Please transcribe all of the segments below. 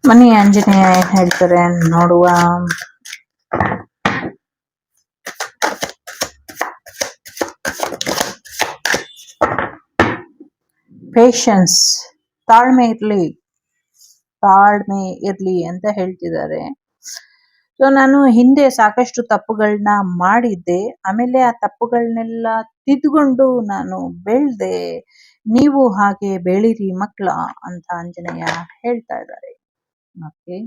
ಮನಿ ಆಂಜನೇಯ ಏನ್ ಹೇಳ್ತಾರೆ ನೋಡುವ. ಪೇಷನ್ಸ್, ತಾಳ್ಮೆ ಇರ್ಲಿ ಅಂತ ಹೇಳ್ತಿದ್ದಾರೆ. ಸೊ ನಾನು ಹಿಂದೆ ಸಾಕಷ್ಟು ತಪ್ಪುಗಳನ್ನ ಮಾಡಿದ್ದೆ. ಆಮೇಲೆ ಆ ತಪ್ಪುಗಳನ್ನೆಲ್ಲ ತಿದ್ದುಕೊಂಡು ನಾನು ಬೆಳ್ದೆ. ನೀವು ಹಾಗೆ ಬೆಳೀರಿ ಮಕ್ಕಳ ಅಂತ ಆಂಜನೇಯ ಹೇಳ್ತಾ ಇದ್ದಾರೆ. ಓಕೆ.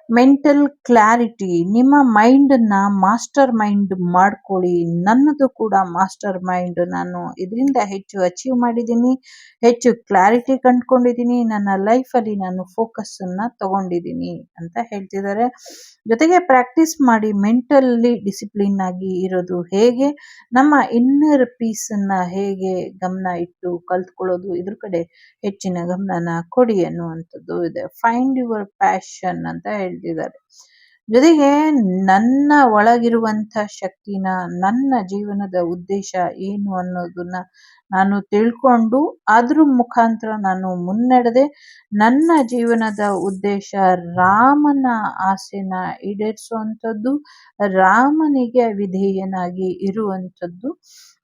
ಮೆಂಟಲ್ ಕ್ಲಾರಿಟಿ, ನಿಮ್ಮ ಮೈಂಡನ್ನ ಮಾಸ್ಟರ್ ಮೈಂಡ್ ಮಾಡ್ಕೊಳ್ಳಿ. ನನ್ನದು ಕೂಡ ಮಾಸ್ಟರ್ ಮೈಂಡ್. ನಾನು ಇದರಿಂದ ಹೆಚ್ಚು ಅಚೀವ್ ಮಾಡಿದ್ದೀನಿ, ಹೆಚ್ಚು ಕ್ಲಾರಿಟಿ ಕಂಡುಕೊಂಡಿದ್ದೀನಿ, ನನ್ನ ಲೈಫಲ್ಲಿ ನಾನು ಫೋಕಸ್ ಅನ್ನ ತಗೊಂಡಿದ್ದೀನಿ ಅಂತ ಹೇಳ್ತಿದ್ದಾರೆ. ಜೊತೆಗೆ ಪ್ರಾಕ್ಟೀಸ್ ಮಾಡಿ ಮೆಂಟಲಿ ಡಿಸಿಪ್ಲಿನ್ ಆಗಿ ಇರೋದು ಹೇಗೆ, ನಮ್ಮ ಇನ್ನರ್ ಪೀಸ್ ಅನ್ನ ಹೇಗೆ ಗಮನ ಇಟ್ಟು ಕಲ್ತ್ಕೊಳ್ಳೋದು, ಇದ್ರ ಕಡೆ ಹೆಚ್ಚಿನ ಗಮನನ ಕೊಡಿ ಅನ್ನುವಂಥದ್ದು ಇದೆ. ಫೈಂಡ್ ಯುವರ್ ಪ್ಯಾಷನ್ ಅಂತ ಹೇಳ್ತಿದ್ದಾರೆ. ಜೊತೆಗೆ ನನ್ನ ಒಳಗಿರುವಂಥ ಶಕ್ತಿನ, ನನ್ನ ಜೀವನದ ಉದ್ದೇಶ ಏನು ಅನ್ನೋದನ್ನ ನಾನು ತಿಳ್ಕೊಂಡು ಅದ್ರ ಮುಖಾಂತರ ನಾನು ಮುನ್ನಡೆದೆ. ನನ್ನ ಜೀವನದ ಉದ್ದೇಶ ರಾಮನ ಆಸೆನ ಈಡೇರಿಸುವಂಥದ್ದು, ರಾಮನಿಗೆ ವಿಧೇಯನಾಗಿ ಇರುವಂಥದ್ದು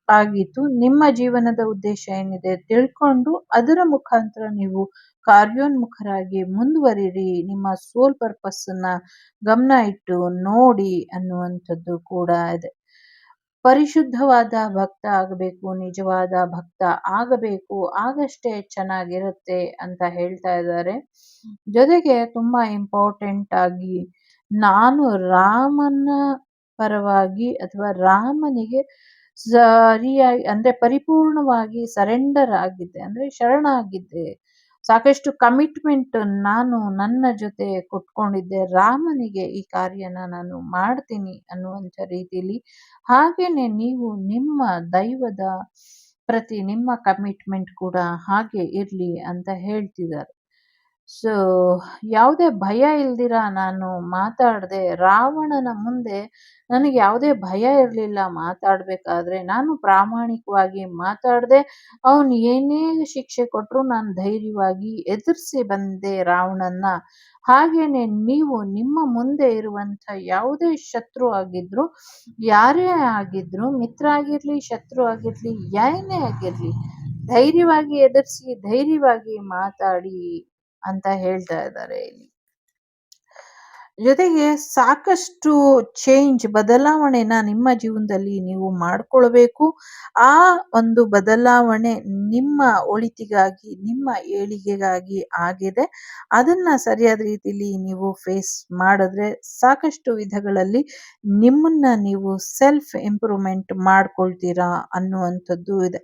ಆಗಿತ್ತು. ನಿಮ್ಮ ಜೀವನದ ಉದ್ದೇಶ ಏನಿದೆ ತಿಳ್ಕೊಂಡು ಅದರ ಮುಖಾಂತರ ನೀವು ಕಾರ್ಯೋನ್ಮುಖರಾಗಿ ಮುಂದುವರಿರಿ. ನಿಮ್ಮ ಸೋಲ್ ಪರ್ಪಸ್ ಅನ್ನ ಗಮನ ಇಟ್ಟು ನೋಡಿ ಅನ್ನುವಂಥದ್ದು ಕೂಡ ಇದೆ. ಪರಿಶುದ್ಧವಾದ ಭಕ್ತ ಆಗಬೇಕು, ನಿಜವಾದ ಭಕ್ತ ಆಗಬೇಕು, ಆಗಷ್ಟೇ ಚೆನ್ನಾಗಿರುತ್ತೆ ಅಂತ ಹೇಳ್ತಾ ಇದ್ದಾರೆ. ಜೊತೆಗೆ ತುಂಬಾ ಇಂಪಾರ್ಟೆಂಟ್ ಆಗಿ, ನಾನು ರಾಮನ ಪರವಾಗಿ ಅಥವಾ ರಾಮನಿಗೆ ಸರಿಯಾಗಿ ಅಂದ್ರೆ ಪರಿಪೂರ್ಣವಾಗಿ ಸರೆಂಡರ್ ಆಗಿದ್ದೆ, ಅಂದ್ರೆ ಶರಣಾಗಿದ್ದೆ. ಸಾಕಷ್ಟು ಕಮಿಟ್ಮೆಂಟ್ ನಾನು ನನ್ನ ಜೊತೆ ಕೊಟ್ಕೊಂಡಿದ್ದೆ. ರಾಮನಿಗೆ ಈ ಕಾರ್ಯನ ನಾನು ಮಾಡ್ತೀನಿ ಅನ್ನುವಂಥ ರೀತಿಯಲ್ಲಿ. ಹಾಗೇನೆ ನೀವು ನಿಮ್ಮ ದೈವದ ಪ್ರತಿ ನಿಮ್ಮ ಕಮಿಟ್ಮೆಂಟ್ ಕೂಡ ಹಾಗೆ ಇರ್ಲಿ ಅಂತ ಹೇಳ್ತಿದ್ದಾರೆ. ಸೊ ಯಾವುದೇ ಭಯ ಇಲ್ದಿರ ನಾನು ಮಾತಾಡದೆ, ರಾವಣನ ಮುಂದೆ ನನಗೆ ಯಾವುದೇ ಭಯ ಇರಲಿಲ್ಲ ಮಾತಾಡಬೇಕಾದ್ರೆ. ನಾನು ಪ್ರಾಮಾಣಿಕವಾಗಿ ಮಾತಾಡದೆ, ಅವನು ಏನೇ ಶಿಕ್ಷೆ ಕೊಟ್ಟರು ನಾನು ಧೈರ್ಯವಾಗಿ ಎದುರಿಸಿ ಬಂದೆ ರಾವಣನ್ನ. ಹಾಗೇನೆ ನೀವು ನಿಮ್ಮ ಮುಂದೆ ಇರುವಂಥ ಯಾವುದೇ ಶತ್ರು ಆಗಿದ್ರು, ಯಾರೇ ಆಗಿದ್ರು, ಮಿತ್ರ ಆಗಿರ್ಲಿ, ಶತ್ರು ಆಗಿರ್ಲಿ, ಏನೇ ಆಗಿರ್ಲಿ, ಧೈರ್ಯವಾಗಿ ಎದುರಿಸಿ, ಧೈರ್ಯವಾಗಿ ಮಾತಾಡಿ ಅಂತ ಹೇಳ್ತಾ ಇದ್ದಾರೆ ಇಲ್ಲಿ. ಜೊತೆಗೆ ಸಾಕಷ್ಟು ಬದಲಾವಣೆನ ನಿಮ್ಮ ಜೀವನದಲ್ಲಿ ನೀವು ಮಾಡ್ಕೊಳ್ಬೇಕು. ಆ ಒಂದು ಬದಲಾವಣೆ ನಿಮ್ಮ ಒಳಿತಿಗಾಗಿ, ನಿಮ್ಮ ಏಳಿಗೆಗಾಗಿ ಆಗಿದೆ. ಅದನ್ನ ಸರಿಯಾದ ರೀತಿಯಲ್ಲಿ ನೀವು ಫೇಸ್ ಮಾಡಿದ್ರೆ ಸಾಕಷ್ಟು ವಿಧಗಳಲ್ಲಿ ನಿಮ್ಮನ್ನ ನೀವು ಸೆಲ್ಫ್ ಇಂಪ್ರೂವ್ಮೆಂಟ್ ಮಾಡ್ಕೊಳ್ತೀರಾ ಅನ್ನುವಂಥದ್ದು ಇದೆ.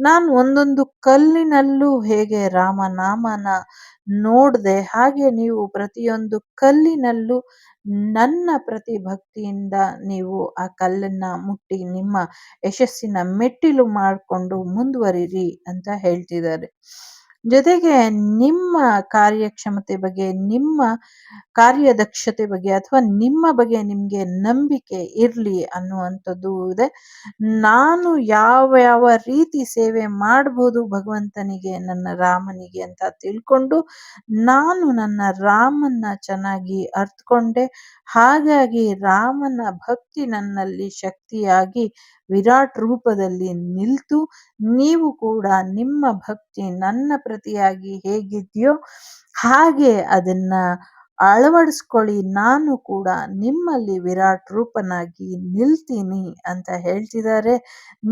ನಾನು ಒಂದೊಂದು ಕಲ್ಲಿನಲ್ಲೂ ಹೇಗೆ ರಾಮನಾಮನ ನೋಡ್ದೆ, ಹಾಗೆ ನೀವು ಪ್ರತಿಯೊಂದು ಕಲ್ಲಿನಲ್ಲೂ ನನ್ನ ಪ್ರತಿ ಭಕ್ತಿಯಿಂದ ನೀವು ಆ ಕಲ್ಲನ್ನ ಮುಟ್ಟಿ ನಿಮ್ಮ ಯಶಸ್ಸಿನ ಮೆಟ್ಟಿಲು ಮಾಡಿಕೊಂಡು ಮುಂದುವರಿರಿ ಅಂತ ಹೇಳ್ತಿದ್ದಾರೆ. ಜೊತೆಗೆ ನಿಮ್ಮ ಕಾರ್ಯಕ್ಷಮತೆ ಬಗ್ಗೆ, ನಿಮ್ಮ ಕಾರ್ಯದಕ್ಷತೆ ಬಗ್ಗೆ ಅಥವಾ ನಿಮ್ಮ ಬಗ್ಗೆ ನಿಮಗೆ ನಂಬಿಕೆ ಇರಲಿ ಅನ್ನುವಂಥದ್ದು ಇದೆ. ನಾನು ಯಾವ ರೀತಿ ಸೇವೆ ಮಾಡ್ಬೋದು ಭಗವಂತನಿಗೆ, ನನ್ನ ರಾಮನಿಗೆ ಅಂತ ತಿಳ್ಕೊಂಡು ನಾನು ನನ್ನ ರಾಮನ್ನ ಚೆನ್ನಾಗಿ ಅರ್ಥಕೊಂಡೆ. ಹಾಗಾಗಿ ರಾಮನ ಭಕ್ತಿ ನನ್ನಲ್ಲಿ ಶಕ್ತಿಯಾಗಿ ವಿರಾಟ್ ರೂಪದಲ್ಲಿ ನಿಲ್ತು, ನೀವು ಕೂಡ ನಿಮ್ಮ ಭಕ್ತಿ ನನ್ನ ಪ್ರತಿಯಾಗಿ ಹೇಗಿದೆಯೋ ಹಾಗೆ ಅದನ್ನ ಅಳವಡಿಸ್ಕೊಳ್ಳಿ. ನಾನು ಕೂಡ ನಿಮ್ಮಲ್ಲಿ ವಿರಾಟ್ ರೂಪನಾಗಿ ನಿಲ್ತೀನಿ ಅಂತ ಹೇಳ್ತಿದ್ದಾರೆ.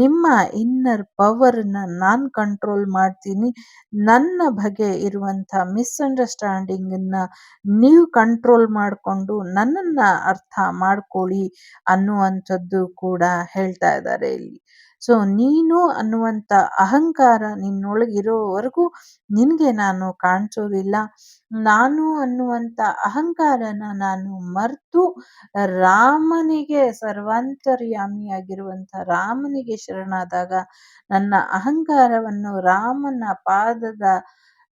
ನಿಮ್ಮ ಇನ್ನರ್ ಪವರ್ನ ನಾನು ಕಂಟ್ರೋಲ್ ಮಾಡ್ತೀನಿ. ನನ್ನ ಬಗ್ಗೆ ಇರುವಂಥ ಮಿಸ್ಅಂಡರ್ಸ್ಟ್ಯಾಂಡಿಂಗನ್ನ ನೀವು ಕಂಟ್ರೋಲ್ ಮಾಡಿಕೊಂಡು ನನ್ನನ್ನ ಅರ್ಥ ಮಾಡ್ಕೊಳ್ಳಿ ಅನ್ನುವಂಥದ್ದು ಕೂಡ ಹೇಳ್ತಾ ಇದ್ದಾರೆ ಇಲ್ಲಿ. ಸೊ ನೀನು ಅನ್ನುವಂಥ ಅಹಂಕಾರ ನಿನ್ನೊಳಗಿರೋವರೆಗೂ ನಿನಗೆ ನಾನು ಕಾಣಿಸೋದಿಲ್ಲ. ನಾನು ಅನ್ನುವಂಥ ಅಹಂಕಾರನ ನಾನು ಮರೆತು ರಾಮನಿಗೆ ಸರ್ವಾಂತರ್ಯಾಮಿಯಾಗಿರುವಂಥ ರಾಮನಿಗೆ ಶರಣಾದಾಗ ನನ್ನ ಅಹಂಕಾರವನ್ನು ರಾಮನ ಪಾದದ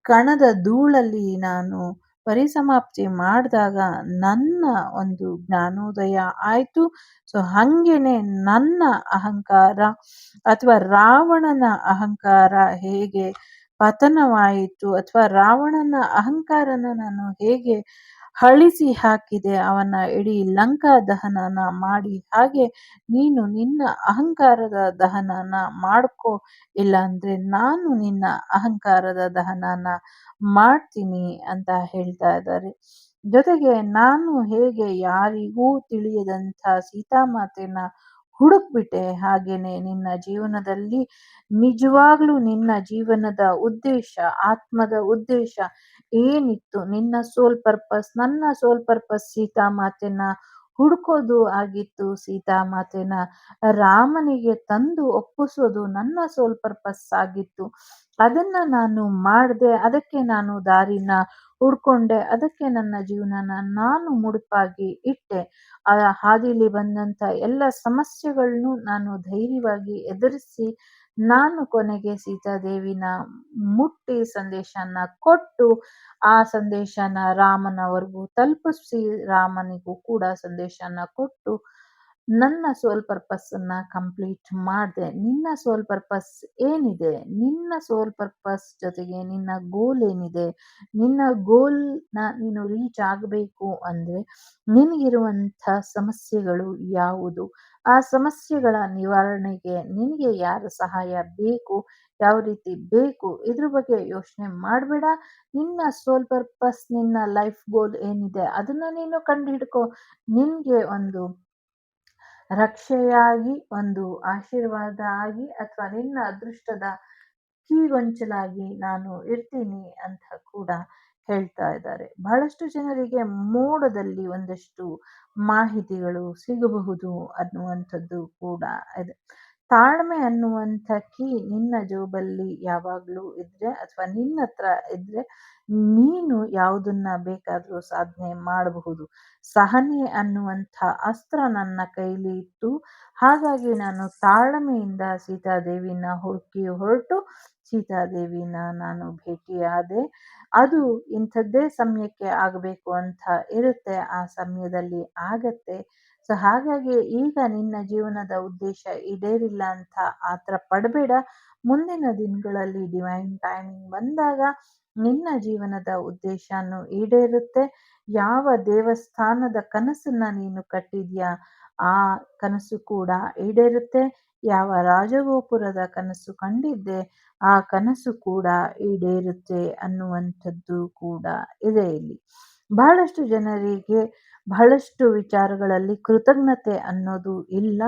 ಕಣದ ಧೂಳಲ್ಲಿ ನಾನು ಪರಿಸಮಾಪ್ತಿ ಮಾಡಿದಾಗ ನನ್ನ ಒಂದು ಜ್ಞಾನೋದಯ ಆಯಿತು. ಸೊ ಹಾಗೇನೆ ನನ್ನ ಅಹಂಕಾರ ಅಥವಾ ರಾವಣನ ಅಹಂಕಾರ ಹೇಗೆ ಪತನವಾಯಿತು ಅಥವಾ ರಾವಣನ ಅಹಂಕಾರನ ನಾನು ಹೇಗೆ ಅಳಿಸಿ ಹಾಕಿದೆ, ಅವನ ಇಡೀ ಲಂಕಾ ದಹನನ ಮಾಡಿ ಹಾಗೆ ನೀನು ನಿನ್ನ ಅಹಂಕಾರದ ದಹನನ ಮಾಡ್ಕೊ, ಇಲ್ಲ ಅಂದ್ರೆ ನಾನು ನಿನ್ನ ಅಹಂಕಾರದ ದಹನನ ಮಾಡ್ತೀನಿ ಅಂತ ಹೇಳ್ತಾ ಇದ್ದಾರೆ. ಜೊತೆಗೆ ನಾನು ಹೇಗೆ ಯಾರಿಗೂ ತಿಳಿಯದಂಥ ಸೀತಾಮಾತೆನ ಹುಡುಕ್ಬಿಟ್ಟೆ, ಹಾಗೇನೆ ನಿನ್ನ ಜೀವನದಲ್ಲಿ ನಿಜವಾಗ್ಲೂ ನಿನ್ನ ಜೀವನದ ಉದ್ದೇಶ, ಆತ್ಮದ ಉದ್ದೇಶ ಏನಿತ್ತು, ನಿನ್ನ ಸೋಲ್ ಪರ್ಪಸ್, ನನ್ನ ಸೋಲ್ ಪರ್ಪಸ್ ಸೀತಾಮಾತೆನ ಹುಡುಕೋದು ಆಗಿತ್ತು. ಸೀತಾಮಾತೆನ ರಾಮನಿಗೆ ತಂದು ಒಪ್ಪಿಸೋದು ನನ್ನ ಸೋಲ್ ಪರ್ಪಸ್ ಆಗಿತ್ತು. ಅದನ್ನ ನಾನು ಮಾಡಿದೆ, ಅದಕ್ಕೆ ನಾನು ದಾರಿನ ಹುಡ್ಕೊಂಡೆ, ಅದಕ್ಕೆ ನನ್ನ ಜೀವನನ ನಾನು ಮುಡುಪಾಗಿ ಇಟ್ಟೆ. ಆ ಹಾದಿಲಿ ಬಂದಂಥ ಎಲ್ಲ ಸಮಸ್ಯೆಗಳನ್ನು ನಾನು ಧೈರ್ಯವಾಗಿ ಎದುರಿಸಿ ನಾನು ಕೊನೆಗೆ ಸೀತಾದೇವಿನ ಮುಟ್ಟಿ ಸಂದೇಶನ ಕೊಟ್ಟು ಆ ಸಂದೇಶನ ರಾಮನವರೆಗೂ ತಲುಪಿಸಿ ರಾಮನಿಗೂ ಕೂಡ ಸಂದೇಶನ ಕೊಟ್ಟು ನನ್ನ ಸೋಲ್ ಪರ್ಪಸ್ ಅನ್ನ ಕಂಪ್ಲೀಟ್ ಮಾಡಿದೆ. ನಿನ್ನ ಸೋಲ್ ಪರ್ಪಸ್ ಏನಿದೆ, ನಿನ್ನ ಸೋಲ್ ಪರ್ಪಸ್ ಜೊತೆಗೆ ನಿನ್ನ ಗೋಲ್ ಏನಿದೆ, ನಿನ್ನ ಗೋಲ್ನ ನೀನು ರೀಚ್ ಆಗಬೇಕು ಅಂದ್ರೆ ನಿನಗಿರುವಂಥ ಸಮಸ್ಯೆಗಳು ಯಾವುದು, ಆ ಸಮಸ್ಯೆಗಳ ನಿವಾರಣೆಗೆ ನಿನಗೆ ಯಾರ ಸಹಾಯ ಬೇಕು, ಯಾವ ರೀತಿ ಬೇಕು, ಇದ್ರ ಬಗ್ಗೆ ಯೋಚನೆ ಮಾಡಬೇಡ. ನಿನ್ನ ಸೋಲ್ ಪರ್ಪಸ್, ನಿನ್ನ ಲೈಫ್ ಗೋಲ್ ಏನಿದೆ ಅದನ್ನ ನೀನು ಕಂಡು ಹಿಡ್ಕೊ. ನಿನ್ಗೆ ಒಂದು ರಕ್ಷೆಯಾಗಿ, ಒಂದು ಆಶೀರ್ವಾದ ಆಗಿ ಅಥವಾ ನಿನ್ನ ಅದೃಷ್ಟದ ಕೀಗೊಂಚಲಾಗಿ ನಾನು ಇರ್ತೀನಿ ಅಂತ ಕೂಡ ಹೇಳ್ತಾ ಇದ್ದಾರೆ. ಬಹಳಷ್ಟು ಜನರಿಗೆ ಮೋಡದಲ್ಲಿ ಒಂದಷ್ಟು ಮಾಹಿತಿಗಳು ಸಿಗಬಹುದು ಅನ್ನುವಂಥದ್ದು ಕೂಡ ಇದೆ. ತಾಳ್ಮೆ ಅನ್ನುವಂಥ ಕೀ ನಿನ್ನ ಜೋಬಲ್ಲಿ ಯಾವಾಗಲೂ ಇದ್ರೆ ಅಥವಾ ನಿನ್ನ ಹತ್ರ ಇದ್ರೆ ನೀನು ಯಾವುದನ್ನ ಬೇಕಾದರೂ ಸಾಧನೆ ಮಾಡಬಹುದು. ಸಹನೆ ಅನ್ನುವಂಥ ಅಸ್ತ್ರ ನನ್ನ ಕೈಲಿ ಇತ್ತು, ಹಾಗಾಗಿ ನಾನು ತಾಳ್ಮೆಯಿಂದ ಸೀತಾದೇವಿನ ಹುಡುಕಿ ಹೊರಟು ಸೀತಾದೇವಿನ ನಾನು ಭೇಟಿಯಾದೆ. ಅದು ಇಂಥದ್ದೇ ಸಮಯಕ್ಕೆ ಆಗಬೇಕು ಅಂತ ಇರುತ್ತೆ, ಆ ಸಮಯದಲ್ಲಿ ಆಗತ್ತೆ. ಸೊ ಹಾಗಾಗಿ ಈಗ ನಿನ್ನ ಜೀವನದ ಉದ್ದೇಶ ಈಡೇರಿಲ್ಲ ಅಂತ ಆತರ ಪಡಬೇಡ. ಮುಂದಿನ ದಿನಗಳಲ್ಲಿ ಡಿವೈನ್ ಟೈಮಿಂಗ್ ಬಂದಾಗ ನಿನ್ನ ಜೀವನದ ಉದ್ದೇಶನೂ ಈಡೇರುತ್ತೆ. ಯಾವ ದೇವಸ್ಥಾನದ ಕನಸನ್ನ ನೀನು ಕಟ್ಟಿದ್ಯಾ ಆ ಕನಸು ಕೂಡ ಈಡೇರುತ್ತೆ. ಯಾವ ರಾಜಗೋಪುರದ ಕನಸು ಕಂಡಿದ್ದೆ ಆ ಕನಸು ಕೂಡ ಈಡೇರುತ್ತೆ ಅನ್ನುವಂಥದ್ದು ಕೂಡ ಇದೆ ಇಲ್ಲಿ. ಬಹಳಷ್ಟು ಜನರಿಗೆ ಬಹಳಷ್ಟು ವಿಚಾರಗಳಲ್ಲಿ ಕೃತಜ್ಞತೆ ಅನ್ನೋದು ಇಲ್ಲ.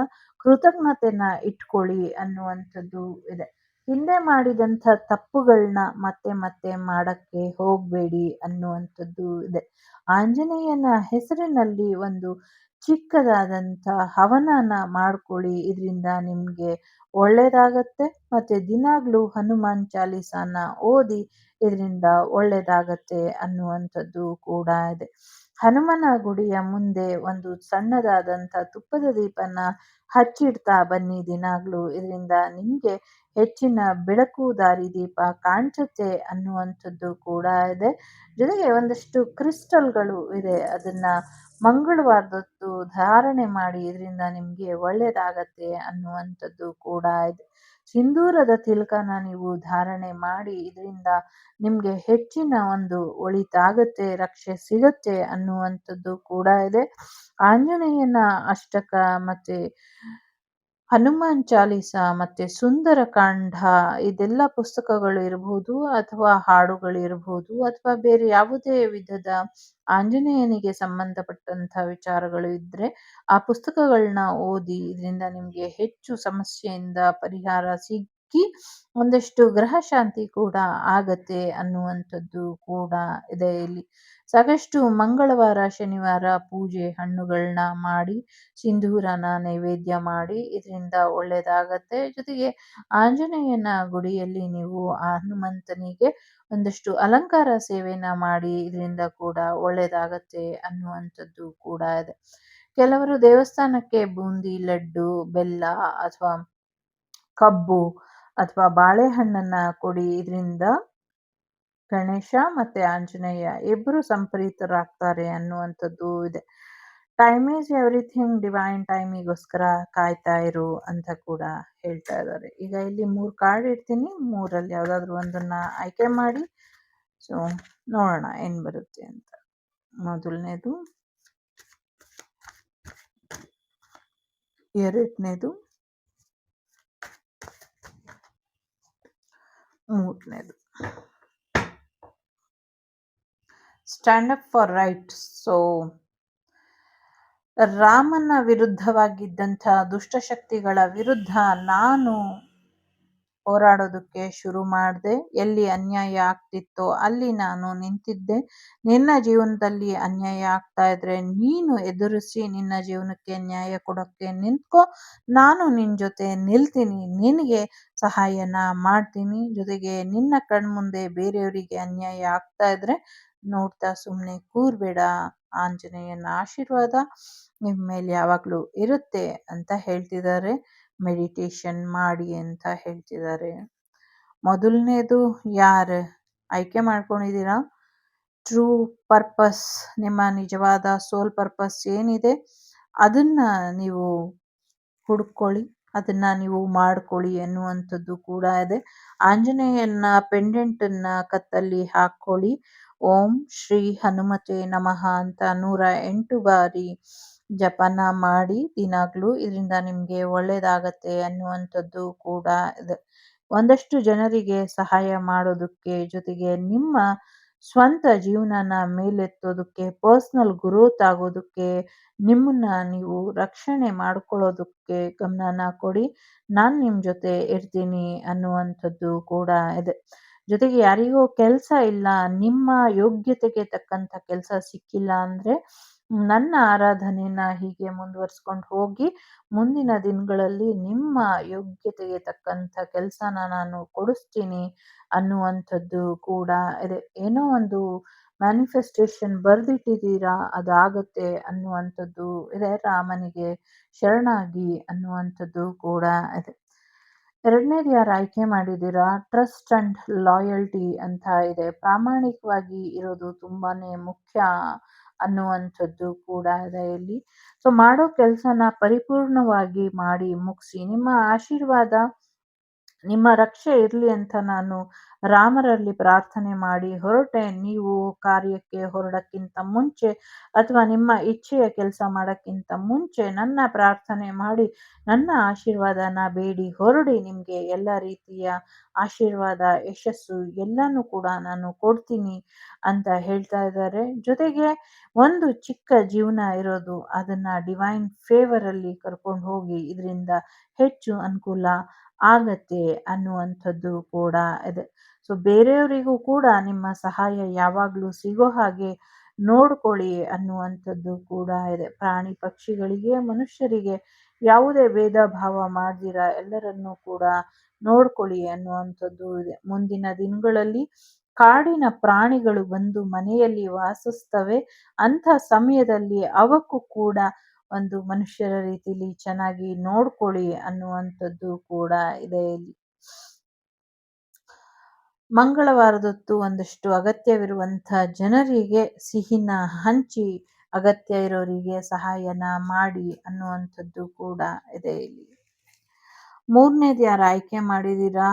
ಕೃತಜ್ಞತೆನ ಇಟ್ಕೊಳ್ಳಿ ಅನ್ನುವಂಥದ್ದು ಇದೆ. ಹಿಂದೆ ಮಾಡಿದಂಥ ತಪ್ಪುಗಳನ್ನ ಮತ್ತೆ ಮತ್ತೆ ಮಾಡಕ್ಕೆ ಹೋಗಬೇಡಿ ಅನ್ನುವಂಥದ್ದು ಇದೆ. ಆಂಜನೇಯನ ಹೆಸರಿನಲ್ಲಿ ಒಂದು ಚಿಕ್ಕದಾದಂಥ ಹವನನ ಮಾಡ್ಕೊಳ್ಳಿ, ಇದರಿಂದ ನಿಮ್ಗೆ ಒಳ್ಳೇದಾಗತ್ತೆ. ಮತ್ತೆ ದಿನಾಗ್ಲೂ ಹನುಮಾನ್ ಚಾಲೀಸಾನ ಓದಿ, ಇದರಿಂದ ಒಳ್ಳೇದಾಗತ್ತೆ ಅನ್ನುವಂಥದ್ದು ಕೂಡ ಇದೆ. ಹನುಮನ ಗುಡಿಯ ಮುಂದೆ ಒಂದು ಸಣ್ಣದಾದಂಥ ತುಪ್ಪದ ದೀಪನ ಹಚ್ಚಿಡ್ತಾ ಬನ್ನಿ ದಿನಾಗ್ಲೂ, ಇದರಿಂದ ನಿಮ್ಗೆ ಹೆಚ್ಚಿನ ಬೆಳಕು ದಾರಿದೀಪ ಕಾಣಿಸುತ್ತೆ ಅನ್ನುವಂಥದ್ದು ಕೂಡ ಇದೆ. ಜೊತೆಗೆ ಒಂದಷ್ಟು ಕ್ರಿಸ್ಟಲ್ಗಳು ಇದೆ, ಅದನ್ನ ಮಂಗಳವಾರದೊತ್ತು ಧಾರಣೆ ಮಾಡಿ, ಇದರಿಂದ ನಿಮ್ಗೆ ಒಳ್ಳೇದಾಗತ್ತೆ ಅನ್ನುವಂಥದ್ದು ಕೂಡ ಇದೆ. ಸಿಂಧೂರದ ತಿಲಕನ ನೀವು ಧಾರಣೆ ಮಾಡಿ, ಇದರಿಂದ ನಿಮ್ಗೆ ಹೆಚ್ಚಿನ ಒಂದು ಒಳಿತಾಗತ್ತೆ, ರಕ್ಷೆ ಸಿಗತ್ತೆ ಅನ್ನುವಂಥದ್ದು ಕೂಡ ಇದೆ. ಆಂಜನೇಯನ ಅಷ್ಟಕ ಮತ್ತೆ ಹನುಮಾನ್ ಚಾಲೀಸ ಮತ್ತೆ ಸುಂದರಕಾಂಡ ಇದೆಲ್ಲ ಪುಸ್ತಕಗಳು ಇರಬಹುದು ಅಥವಾ ಹಾಡುಗಳು ಇರಬಹುದು ಅಥವಾ ಬೇರೆ ಯಾವುದೇ ವಿಧದ ಆಂಜನೇಯನಿಗೆ ಸಂಬಂಧಪಟ್ಟಂತ ವಿಚಾರಗಳು ಇದ್ರೆ ಆ ಪುಸ್ತಕಗಳನ್ನ ಓದಿ, ಇದರಿಂದ ನಿಮ್ಗೆ ಹೆಚ್ಚು ಸಮಸ್ಯೆಯಿಂದ ಪರಿಹಾರ ಸಿಕ್ಕಿ ಒಂದಷ್ಟು ಗ್ರಹ ಶಾಂತಿ ಕೂಡ ಆಗತ್ತೆ ಅನ್ನುವಂಥದ್ದು ಕೂಡ ಇದೆ ಇಲ್ಲಿ. ಸಾಕಷ್ಟು ಮಂಗಳವಾರ ಶನಿವಾರ ಪೂಜೆ ಹಣ್ಣುಗಳನ್ನ ಮಾಡಿ ಸಿಂಧೂರನ ನೈವೇದ್ಯ ಮಾಡಿ, ಇದರಿಂದ ಒಳ್ಳೇದಾಗತ್ತೆ. ಜೊತೆಗೆ ಆಂಜನೇಯನ ಗುಡಿಯಲ್ಲಿ ನೀವು ಆ ಹನುಮಂತನಿಗೆ ಒಂದಷ್ಟು ಅಲಂಕಾರ ಸೇವೆನ ಮಾಡಿ, ಇದರಿಂದ ಕೂಡ ಒಳ್ಳೇದಾಗತ್ತೆ ಅನ್ನುವಂಥದ್ದು ಕೂಡ ಇದೆ. ಕೆಲವರು ದೇವಸ್ಥಾನಕ್ಕೆ ಬೂಂದಿ, ಲಡ್ಡು, ಬೆಲ್ಲ ಅಥವಾ ಕಬ್ಬು ಅಥವಾ ಬಾಳೆಹಣ್ಣನ್ನ ಕೊಡಿ, ಇದರಿಂದ ಗಣೇಶ ಮತ್ತೆ ಆಂಜನೇಯ ಇಬ್ರು ಸಂಪ್ರೀತರಾಗ್ತಾರೆ ಅನ್ನುವಂಥದ್ದು ಇದೆ. ಟೈಮ್ ಈಸ್ ಎವ್ರಿಥಿಂಗ್, ಡಿವೈನ್ ಟೈಮಿಗೋಸ್ಕರ ಕಾಯ್ತಾ ಇರು ಅಂತ ಕೂಡ ಹೇಳ್ತಾ ಇದ್ದಾರೆ. ಈಗ ಇಲ್ಲಿ 3 ಕಾರ್ಡ್ ಇಡ್ತೀನಿ, 3ರಲ್ಲಿ ಯಾವ್ದಾದ್ರು ಒಂದನ್ನ ಆಯ್ಕೆ ಮಾಡಿ. ಸೊ ನೋಡೋಣ ಏನ್ ಬರುತ್ತೆ ಅಂತ. ಮೊದಲನೇದು, ಎರಡನೇದು, ಮೂರನೇದು. Stand up for right. So ರಾಮನ ವಿರುದ್ಧವಾಗಿದ್ದಂಥ ದುಷ್ಟಶಕ್ತಿಗಳ ವಿರುದ್ಧ ನಾನು ಹೋರಾಡೋದಕ್ಕೆ ಶುರು ಮಾಡಿದೆ. ಎಲ್ಲಿ ಅನ್ಯಾಯ ಆಗ್ತಿತ್ತೋ ಅಲ್ಲಿ ನಾನು ನಿಂತಿದ್ದೆ. ನಿನ್ನ ಜೀವನದಲ್ಲಿ ಅನ್ಯಾಯ ಆಗ್ತಾ ಇದ್ರೆ ನೀನು ಎದುರಿಸಿ ನಿನ್ನ ಜೀವನಕ್ಕೆ ನ್ಯಾಯ ಕೊಡೋಕ್ಕೆ ನಿಂತ್ಕೋ. ನಾನು ನಿನ್ನ ಜೊತೆ ನಿಲ್ತೀನಿ, ನಿನಗೆ ಸಹಾಯನ ಮಾಡ್ತೀನಿ. ಜೊತೆಗೆ ನಿನ್ನ ಕಣ್ಮುಂದೆ ಬೇರೆಯವರಿಗೆ ಅನ್ಯಾಯ ಆಗ್ತಾ ಇದ್ರೆ ನೋಡ್ತಾ ಸುಮ್ಮನೆ ಕೂರ್ಬೇಡ. ಆಂಜನೇಯನ ಆಶೀರ್ವಾದ ನಿಮ್ಮ ಮೇಲೆ ಯಾವಾಗಲೂ ಇರುತ್ತೆ ಅಂತ ಹೇಳ್ತಿದ್ದಾರೆ. ಮೆಡಿಟೇಷನ್ ಮಾಡಿ ಅಂತ ಹೇಳ್ತಿದ್ದಾರೆ. ಮೊದಲನೇದು ಯಾರು ಆಯ್ಕೆ ಮಾಡ್ಕೊಂಡಿದ್ದೀರಾ, ಟ್ರೂ ಪರ್ಪಸ್, ನಿಮ್ಮ ನಿಜವಾದ ಸೋಲ್ ಪರ್ಪಸ್ ಏನಿದೆ ಅದನ್ನ ನೀವು ಹುಡ್ಕೊಳ್ಳಿ, ಅದನ್ನ ನೀವು ಮಾಡ್ಕೊಳ್ಳಿ ಅನ್ನುವಂಥದ್ದು ಕೂಡ ಇದೆ. ಆಂಜನೇಯನ ಪೆಂಡೆಂಟನ್ನ ಕತ್ತಲ್ಲಿ ಹಾಕ್ಕೊಳ್ಳಿ. ಓಂ ಶ್ರೀ ಹನುಮತೆ ನಮಃ ಅಂತ 108 ಬಾರಿ ಜಪನ ಮಾಡಿ ದಿನಾಗ್ಲೂ. ಇದರಿಂದ ನಿಮಗೆ ಒಳ್ಳೇದಾಗತ್ತೆ ಅನ್ನುವಂಥದ್ದು ಕೂಡ ಇದೆ. ಒಂದಷ್ಟು ಜನರಿಗೆ ಸಹಾಯ ಮಾಡೋದಕ್ಕೆ, ಜೊತೆಗೆ ನಿಮ್ಮ ಸ್ವಂತ ಜೀವನನ ಮೇಲೆತ್ತೋದಕ್ಕೆ, ಪರ್ಸ್ನಲ್ ಗ್ರೋತ್ ಆಗೋದಕ್ಕೆ, ನಿಮ್ಮನ್ನ ನೀವು ರಕ್ಷಣೆ ಮಾಡ್ಕೊಳ್ಳೋದಕ್ಕೆ ಗಮನನ ಕೊಡಿ. ನಾನು ನಿಮ್ಮ ಜೊತೆ ಇರ್ತೀನಿ ಅನ್ನುವಂಥದ್ದು ಕೂಡ ಇದೆ. ಜೊತೆಗೆ ಯಾರಿಗೋ ಕೆಲಸ ಇಲ್ಲ, ನಿಮ್ಮ ಯೋಗ್ಯತೆಗೆ ತಕ್ಕಂಥ ಕೆಲಸ ಸಿಕ್ಕಿಲ್ಲ ಅಂದ್ರೆ ನನ್ನ ಆರಾಧನೆನ ಹೀಗೆ ಮುಂದುವರ್ಸ್ಕೊಂಡು ಹೋಗಿ. ಮುಂದಿನ ದಿನಗಳಲ್ಲಿ ನಿಮ್ಮ ಯೋಗ್ಯತೆಗೆ ತಕ್ಕಂಥ ಕೆಲಸನ ನಾನು ಕೊಡಿಸ್ತೀನಿ ಅನ್ನುವಂಥದ್ದು ಕೂಡ ಇದೆ. ಏನೋ ಒಂದು ಮ್ಯಾನಿಫೆಸ್ಟೇಷನ್ ಬರ್ದಿಟ್ಟಿದ್ದೀರಾ, ಅದಾಗತ್ತೆ ಅನ್ನುವಂಥದ್ದು ಇದೆ. ರಾಮನಿಗೆ ಶರಣಾಗಿ ಅನ್ನುವಂಥದ್ದು ಕೂಡ ಇದೆ. ಎರಡನೇದು ಯಾರು ಆಯ್ಕೆ ಮಾಡಿದ್ದೀರಾ, ಟ್ರಸ್ಟ್ ಅಂಡ್ ಲಾಯಲ್ಟಿ ಅಂತ ಇದೆ. ಪ್ರಾಮಾಣಿಕವಾಗಿ ಇರೋದು ತುಂಬಾನೇ ಮುಖ್ಯ ಅನ್ನುವಂಥದ್ದು ಕೂಡ ಇದೆ ಇಲ್ಲಿ. ಸೊ ಮಾಡೋ ಕೆಲಸನ ಪರಿಪೂರ್ಣವಾಗಿ ಮಾಡಿ ಮುಗಿಸಿ. ನಿಮ್ಮ ಆಶೀರ್ವಾದ, ನಿಮ್ಮ ರಕ್ಷೆ ಇರಲಿ ಅಂತ ನಾನು ರಾಮರಲ್ಲಿ ಪ್ರಾರ್ಥನೆ ಮಾಡಿ ಹೊರಟೆ. ನೀವು ಕಾರ್ಯಕ್ಕೆ ಹೊರಡಕ್ಕಿಂತ ಮುಂಚೆ ಅಥವಾ ನಿಮ್ಮ ಇಚ್ಛೆಯ ಕೆಲಸ ಮಾಡೋಕ್ಕಿಂತ ಮುಂಚೆ ನನ್ನ ಪ್ರಾರ್ಥನೆ ಮಾಡಿ ನನ್ನ ಆಶೀರ್ವಾದನ ಬೇಡಿ ಹೊರಡಿ. ನಿಮಗೆ ಎಲ್ಲ ರೀತಿಯ ಆಶೀರ್ವಾದ, ಯಶಸ್ಸು ಎಲ್ಲನೂ ಕೂಡ ನಾನು ಕೊಡ್ತೀನಿ ಅಂತ ಹೇಳ್ತಾ ಇದ್ದಾರೆ. ಜೊತೆಗೆ ಒಂದು ಚಿಕ್ಕ ಜೀವನ ಇರೋದು, ಅದನ್ನ ಡಿವೈನ್ ಫೇವರ್ ಅಲ್ಲಿ ಕರ್ಕೊಂಡು ಹೋಗಿ, ಇದರಿಂದ ಹೆಚ್ಚು ಅನುಕೂಲ ಆಗತ್ತೆ ಅನ್ನುವಂಥದ್ದು ಕೂಡ ಇದೆ. ಸೊ ಬೇರೆಯವರಿಗೂ ಕೂಡ ನಿಮ್ಮ ಸಹಾಯ ಯಾವಾಗಲೂ ಸಿಗೋ ಹಾಗೆ ನೋಡ್ಕೊಳ್ಳಿ ಅನ್ನುವಂಥದ್ದು ಕೂಡ ಇದೆ. ಪ್ರಾಣಿ ಪಕ್ಷಿಗಳಿಗೆ, ಮನುಷ್ಯರಿಗೆ ಯಾವುದೇ ಭೇದ ಭಾವ ಮಾಡ್ದಿರ ಎಲ್ಲರನ್ನೂ ಕೂಡ ನೋಡ್ಕೊಳ್ಳಿ ಅನ್ನುವಂಥದ್ದು ಇದೆ. ಮುಂದಿನ ದಿನಗಳಲ್ಲಿ ಕಾಡಿನ ಪ್ರಾಣಿಗಳು ಬಂದು ಮನೆಯಲ್ಲಿ ವಾಸಿಸ್ತವೆ. ಅಂಥ ಸಮಯದಲ್ಲಿ ಅವಕ್ಕೂ ಕೂಡ ಒಂದು ಮನುಷ್ಯರ ರೀತಿಲಿ ಚೆನ್ನಾಗಿ ನೋಡ್ಕೊಳ್ಳಿ ಅನ್ನುವಂಥದ್ದು ಕೂಡ ಇದೆ ಇಲ್ಲಿ. ಮಂಗಳವಾರದೊತ್ತು ಒಂದಷ್ಟು ಅಗತ್ಯವಿರುವಂಥ ಜನರಿಗೆ ಸಿಹಿನ ಹಂಚಿ, ಅಗತ್ಯ ಇರೋರಿಗೆ ಸಹಾಯನ ಮಾಡಿ ಅನ್ನುವಂಥದ್ದು ಕೂಡ ಇದೆ ಇಲ್ಲಿ. ಮೂರನೇದು ಯಾರು ಆಯ್ಕೆ ಮಾಡಿದ್ದೀರಾ,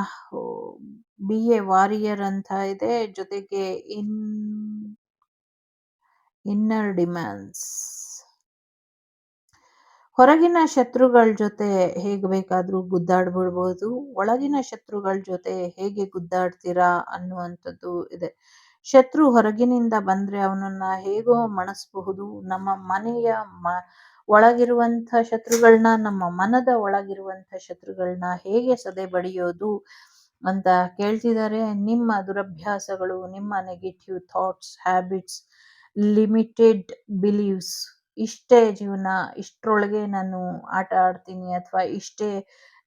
ಬಿ ಎ ವಾರಿಯರ್ ಅಂತ ಇದೆ. ಜೊತೆಗೆ ಇನ್ನರ್ ಡಿಮ್ಯಾಂಡ್ಸ್, ಹೊರಗಿನ ಶತ್ರುಗಳ ಜೊತೆ ಹೇಗೆ ಬೇಕಾದ್ರೂ ಗುದ್ದಾಡ್ಬಿಡ್ಬೋದು, ಒಳಗಿನ ಶತ್ರುಗಳ ಜೊತೆ ಹೇಗೆ ಗುದ್ದಾಡ್ತೀರಾ ಅನ್ನುವಂಥದ್ದು ಇದೆ. ಶತ್ರು ಹೊರಗಿನಿಂದ ಬಂದ್ರೆ ಅವನನ್ನ ಹೇಗೋ ಮಣಿಸಬಹುದು. ನಮ್ಮ ಮನೆಯ ಒಳಗಿರುವಂಥ ಶತ್ರುಗಳನ್ನ, ನಮ್ಮ ಮನದ ಒಳಗಿರುವಂಥ ಶತ್ರುಗಳನ್ನ ಹೇಗೆ ಸದೆ ಬಡಿಯೋದು ಅಂತ ಕೇಳ್ತಿದ್ದಾರೆ. ನಿಮ್ಮ ದುರಭ್ಯಾಸಗಳು, ನಿಮ್ಮ negative thoughts, habits, limited believes, ಇಷ್ಟೇ ಜೀವನ, ಇಷ್ಟರೊಳಗೆ ನಾನು ಆಟ ಆಡ್ತೀನಿ ಅಥವಾ ಇಷ್ಟೇ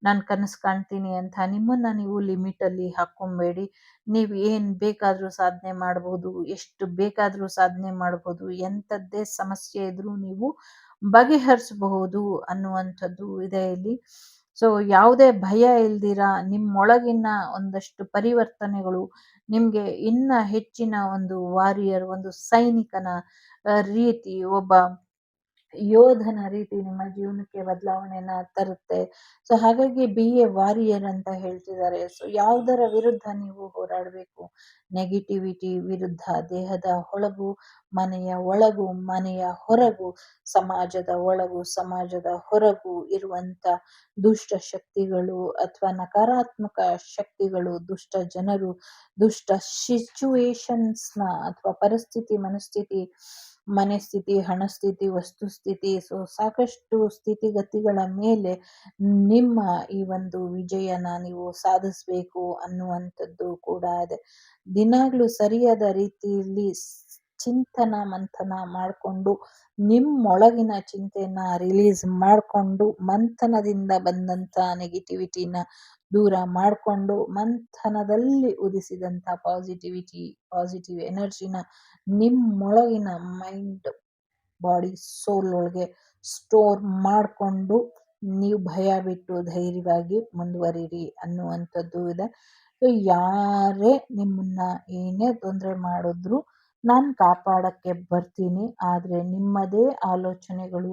ನಾನು ಕನಸು ಕಾಣ್ತೀನಿ ಅಂತ ನಿಮ್ಮನ್ನ ನೀವು ಲಿಮಿಟಲ್ಲಿ ಹಾಕ್ಕೊಬೇಡಿ. ನೀವು ಏನು ಬೇಕಾದರೂ ಸಾಧನೆ ಮಾಡ್ಬೋದು, ಎಷ್ಟು ಬೇಕಾದರೂ ಸಾಧನೆ ಮಾಡ್ಬೋದು, ಎಂಥದ್ದೇ ಸಮಸ್ಯೆ ಇದ್ರೂ ನೀವು ಬಗೆಹರಿಸಬಹುದು ಅನ್ನುವಂಥದ್ದು ಇದೆ ಇಲ್ಲಿ. ಸೊ ಯಾವುದೇ ಭಯ ಇಲ್ದಿರ ನಿಮ್ಮೊಳಗಿನ ಒಂದಷ್ಟು ಪರಿವರ್ತನೆಗಳು ನಿಮ್ಗೆ ಇನ್ನ ಹೆಚ್ಚಿನ ಒಂದು ವಾರಿಯರ್, ಒಂದು ಸೈನಿಕನ ರೀತಿ, ಒಬ್ಬ ಯೋಧನ ರೀತಿ ನಿಮ್ಮ ಜೀವನಕ್ಕೆ ಬದಲಾವಣೆನ ತರುತ್ತೆ. ಸೊ ಹಾಗಾಗಿ ಬಿ ಎ ವಾರಿಯರ್ ಅಂತ ಹೇಳ್ತಿದ್ದಾರೆ. ಸೊ ಯಾವುದರ ವಿರುದ್ಧ ನೀವು ಹೋರಾಡಬೇಕು? ನೆಗೆಟಿವಿಟಿ ವಿರುದ್ಧ, ದೇಹದ ಒಳಗು, ಮನೆಯ ಒಳಗು, ಮನೆಯ ಹೊರಗು, ಸಮಾಜದ ಒಳಗು, ಸಮಾಜದ ಹೊರಗು ಇರುವಂತ ದುಷ್ಟ ಶಕ್ತಿಗಳು ಅಥವಾ ನಕಾರಾತ್ಮಕ ಶಕ್ತಿಗಳು, ದುಷ್ಟ ಜನರು, ದುಷ್ಟ ಸಿಚುವೇಶನ್ಸ್ನ ಅಥವಾ ಪರಿಸ್ಥಿತಿ, ಮನಸ್ಥಿತಿ, ಮನೆಸ್ಥಿತಿ, ಹಣಸ್ಥಿತಿ, ವಸ್ತುಸ್ಥಿತಿ, ಸೊ ಸಾಕಷ್ಟು ಸ್ಥಿತಿಗತಿಗಳ ಮೇಲೆ ನಿಮ್ಮ ಈ ಒಂದು ವಿಜಯನ ನೀವು ಸಾಧಿಸ್ಬೇಕು ಅನ್ನುವಂಥದ್ದು ಕೂಡ ಇದೆ. ದಿನಾಗ್ಲೂ ಸರಿಯಾದ ರೀತಿಯಲ್ಲಿ ಚಿಂತನ ಮಂಥನ ಮಾಡಿಕೊಂಡು ನಿಮ್ಮೊಳಗಿನ ಚಿಂತೆಯನ್ನ ರಿಲೀಸ್ ಮಾಡಿಕೊಂಡು ಮಂಥನದಿಂದ ಬಂದಂತ ನೆಗೆಟಿವಿಟಿನ ದೂರ ಮಾಡಿಕೊಂಡು ಮಂಥನದಲ್ಲಿ ಉದಿಸಿದಂತ ಪಾಸಿಟಿವ್ ಎನರ್ಜಿನ ನಿಮ್ಮೊಳಗಿನ ಮೈಂಡ್, ಬಾಡಿ, ಸೋಲ್ ಒಳಗೆ ಸ್ಟೋರ್ ಮಾಡಿಕೊಂಡು ನೀವು ಭಯ ಬಿಟ್ಟು ಧೈರ್ಯವಾಗಿ ಮುಂದುವರಿರಿ ಅನ್ನುವಂಥದ್ದು ಇದೆ. ಸೊ ಯಾರೇ ನಿಮ್ಮನ್ನ ಏನೇ ತೊಂದರೆ ಮಾಡಿದ್ರು ನಾನು ಕಾಪಾಡಕ್ಕೆ ಬರ್ತೀನಿ, ಆದ್ರೆ ನಿಮ್ಮದೇ ಆಲೋಚನೆಗಳು,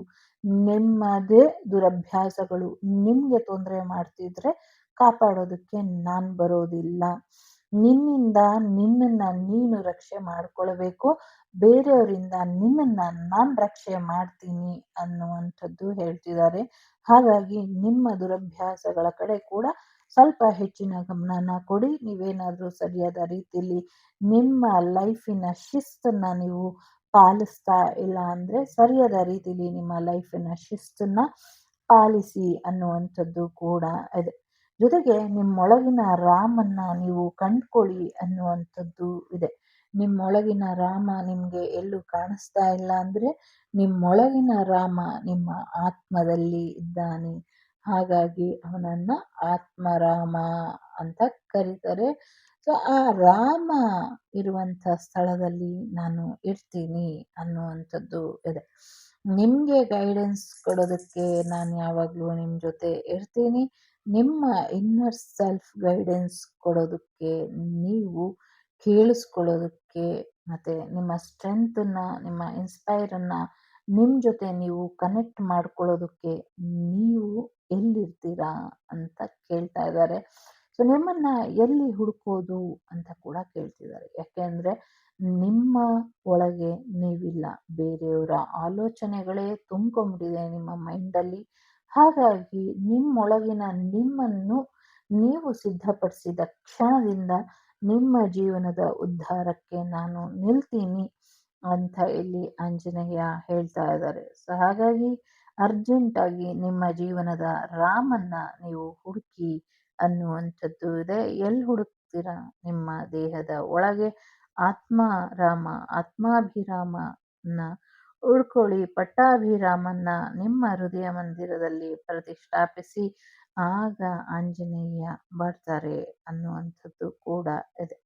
ನಿಮ್ಮದೇ ದುರಭ್ಯಾಸಗಳು ನಿಮ್ಗೆ ತೊಂದರೆ ಮಾಡ್ತಿದ್ರೆ ಕಾಪಾಡೋದಕ್ಕೆ ನಾನ್ ಬರೋದಿಲ್ಲ. ನಿನ್ನಿಂದ ನಿನ್ನನ್ನ ನೀನು ರಕ್ಷೆ ಮಾಡ್ಕೊಳ್ಬೇಕು, ಬೇರೆಯವರಿಂದ ನಿನ್ನನ್ನ ನಾನ್ ರಕ್ಷೆ ಮಾಡ್ತೀನಿ ಅನ್ನುವಂಥದ್ದು ಹೇಳ್ತಿದ್ದಾರೆ. ಹಾಗಾಗಿ ನಿಮ್ಮ ದುರಭ್ಯಾಸಗಳ ಕಡೆ ಕೂಡ ಸ್ವಲ್ಪ ಹೆಚ್ಚಿನ ಗಮನನ ಕೊಡಿ. ನೀವೇನಾದ್ರೂ ಸರಿಯಾದ ರೀತಿಯಲ್ಲಿ ನಿಮ್ಮ ಲೈಫಿನ ಶಿಸ್ತನ್ನ ನೀವು ಪಾಲಿಸ್ತಾ ಇಲ್ಲ ಅಂದ್ರೆ ಸರಿಯಾದ ರೀತಿಯಲ್ಲಿ ನಿಮ್ಮ ಲೈಫಿನ ಶಿಸ್ತನ್ನ ಪಾಲಿಸಿ ಅನ್ನುವಂಥದ್ದು ಕೂಡ ಇದೆ. ಜೊತೆಗೆ ನಿಮ್ಮೊಳಗಿನ ರಾಮನ್ನ ನೀವು ಕಂಡ್ಕೊಳ್ಳಿ ಅನ್ನುವಂಥದ್ದು ಇದೆ. ನಿಮ್ಮೊಳಗಿನ ರಾಮ ನಿಮ್ಗೆ ಎಲ್ಲೂ ಕಾಣಿಸ್ತಾ ಇಲ್ಲ ಅಂದ್ರೆ ನಿಮ್ಮೊಳಗಿನ ರಾಮ ನಿಮ್ಮ ಆತ್ಮದಲ್ಲಿ ಇದ್ದಾನೆ. ಹಾಗಾಗಿ ಅವನನ್ನ ಆತ್ಮರಾಮ ಅಂತ ಕರೀತಾರೆ. ಸೊ ಆ ರಾಮ ಇರುವಂತ ಸ್ಥಳದಲ್ಲಿ ನಾನು ಇರ್ತೀನಿ ಅನ್ನುವಂಥದ್ದು ಇದೆ. ನಿಮ್ಗೆ ಗೈಡೆನ್ಸ್ ಕೊಡೋದಕ್ಕೆ ನಾನು ಯಾವಾಗ್ಲೂ ನಿಮ್ ಜೊತೆ ಇರ್ತೀನಿ. ನಿಮ್ಮ ಇನ್ನರ್ ಸೆಲ್ಫ್ ಗೈಡೆನ್ಸ್ ಕೊಡೋದಕ್ಕೆ, ನೀವು ಕೇಳಿಸ್ಕೊಳ್ಳೋದಕ್ಕೆ, ಮತ್ತೆ ನಿಮ್ಮ ಸ್ಟ್ರೆಂತನ್ನ, ನಿಮ್ಮ ಇನ್ಸ್ಪೈರನ್ನ ನಿಮ್ ಜೊತೆ ನೀವು ಕನೆಕ್ಟ್ ಮಾಡ್ಕೊಳ್ಳೋದಕ್ಕೆ ನೀವು ಎಲ್ಲಿರ್ತೀರಾ ಅಂತ ಕೇಳ್ತಾ ಇದ್ದಾರೆ. ಸೊ ನಿಮ್ಮನ್ನ ಎಲ್ಲಿ ಹುಡುಕೋದು ಅಂತ ಕೂಡ ಕೇಳ್ತಿದ್ದಾರೆ. ಯಾಕೆಂದ್ರೆ ನಿಮ್ಮ ಒಳಗೆ ನೀವಿಲ್ಲ, ಬೇರೆಯವರ ಆಲೋಚನೆಗಳೇ ತುಂಬ್ಕೊಂಡ್ಬಿಟ್ಟಿದೆ ನಿಮ್ಮ ಮೈಂಡಲ್ಲಿ. ಹಾಗಾಗಿ ನಿಮ್ಮೊಳಗಿನ ನಿಮ್ಮನ್ನು ನೀವು ಸಿದ್ಧಪಡಿಸಿದ ಕ್ಷಣದಿಂದ ನಿಮ್ಮ ಜೀವನದ ಉದ್ಧಾರಕ್ಕೆ ನಾನು ನಿಲ್ತೀನಿ ಅಂತ ಇಲ್ಲಿ ಆಂಜನೇಯ ಹೇಳ್ತಾ ಇದ್ದಾರೆ. ಸೊ ಹಾಗಾಗಿ ಅರ್ಜೆಂಟ್ ಆಗಿ ನಿಮ್ಮ ಜೀವನದ ರಾಮನ್ನ ನೀವು ಹುಡುಕಿ ಅನ್ನುವಂಥದ್ದು ಇದೆ. ಎಲ್ಲಿ ಹುಡುಕ್ತೀರಾ? ನಿಮ್ಮ ದೇಹದ ಒಳಗೆ ಆತ್ಮಾರಾಮ, ಆತ್ಮಾಭಿರಾಮನ ಉಳ್ಕೊಳ್ಳಿ. ಪಟ್ಟಾಭಿರಾಮನ್ನ ನಿಮ್ಮ ಹೃದಯ ಮಂದಿರದಲ್ಲಿ ಪ್ರತಿಷ್ಠಾಪಿಸಿ, ಆಗ ಆಂಜನೇಯ ಬರ್ತಾರೆ ಅನ್ನುವಂಥದ್ದು ಕೂಡ ಇದೆ.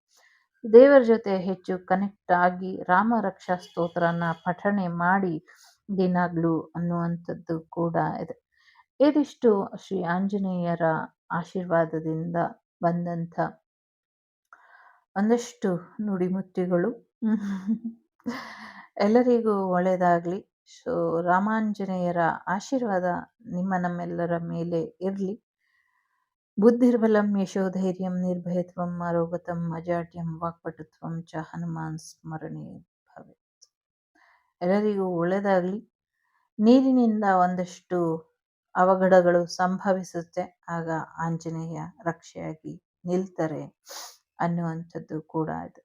ದೇವರ ಜೊತೆ ಹೆಚ್ಚು ಕನೆಕ್ಟ್ ಆಗಿ ರಾಮ ರಕ್ಷಾ ಸ್ತೋತ್ರನ ಪಠಣೆ ಮಾಡಿ ದಿನಾಗ್ಲೂ ಅನ್ನುವಂಥದ್ದು ಕೂಡ ಇದೆ. ಇದಿಷ್ಟು ಶ್ರೀ ಆಂಜನೇಯರ ಆಶೀರ್ವಾದದಿಂದ ಬಂದಂಥ ಒಂದಷ್ಟು ನುಡಿಮುತ್ತಿಗಳು. ಎಲ್ಲರಿಗೂ ಒಳ್ಳೆಯದಾಗ್ಲಿ. ಸೊ ರಾಮಾಂಜನೇಯರ ಆಶೀರ್ವಾದ ನಿಮ್ಮ ನಮ್ಮೆಲ್ಲರ ಮೇಲೆ ಇರಲಿ. ಬುದ್ಧಿರ್ಬಲಂ ಯಶೋಧೈರ್ಯಂ ನಿರ್ಭಯತ್ವಂ ಆರೋಗತಂ ಅಜಾಡ್ಯಂ ವಾಕ್ಪಟುತ್ವಂ ಚ ಹನುಮಾನ್ ಸ್ಮರಣೆ ಭವೇತ್. ಎಲ್ಲರಿಗೂ ಒಳ್ಳೆಯದಾಗ್ಲಿ. ನೀರಿನಿಂದ ಒಂದಷ್ಟು ಅವಘಡಗಳು ಸಂಭವಿಸುತ್ತೆ, ಆಗ ಆಂಜನೇಯ ರಕ್ಷೆಯಾಗಿ ನಿಲ್ತಾರೆ ಅನ್ನುವಂಥದ್ದು ಕೂಡ ಇದೆ.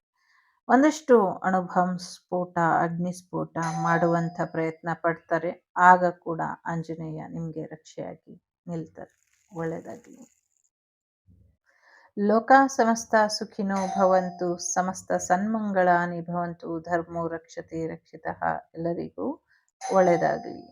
ಒಂದಷ್ಟು ಅಣುಬಾಂಬ್ ಸ್ಫೋಟ, ಅಗ್ನಿಸ್ಫೋಟ ಮಾಡುವಂಥ ಪ್ರಯತ್ನ ಪಡ್ತಾರೆ, ಆಗ ಕೂಡ ಆಂಜನೇಯ ನಿಮಗೆ ರಕ್ಷೆಯಾಗಿ ನಿಲ್ತಾರೆ. ಒಳ್ಳೆಯದಾಗಲಿ. ಲೋಕ ಸಮಸ್ತ ಸುಖಿನೋ ಭವಂತು, ಸಮಸ್ತ ಸನ್ಮಂಗಳಾನಿ ಭವಂತು, ಧರ್ಮೋ ರಕ್ಷತೆ ರಕ್ಷಿತಃ. ಎಲ್ಲರಿಗೂ ಒಳ್ಳೆಯದಾಗಲಿ.